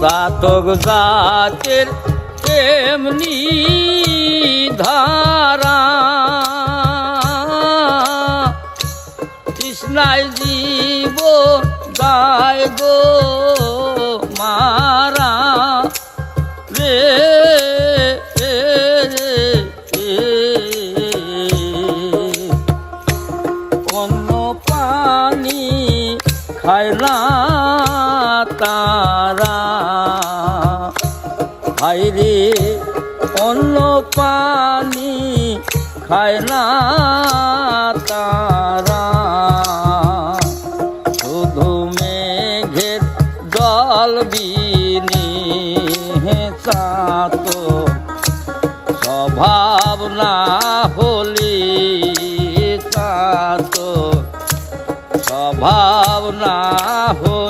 জাতক জাতের এমনি ধারা তৃষ্ণায় জীব দায় গো মারা রে অন্য পানি খায় না তারা হায়রে অন্য পানি খায় না তারা শুধু মেঘের জল বিনি চাতো স্বভাব না হলি চাতো স্বভাব না হলি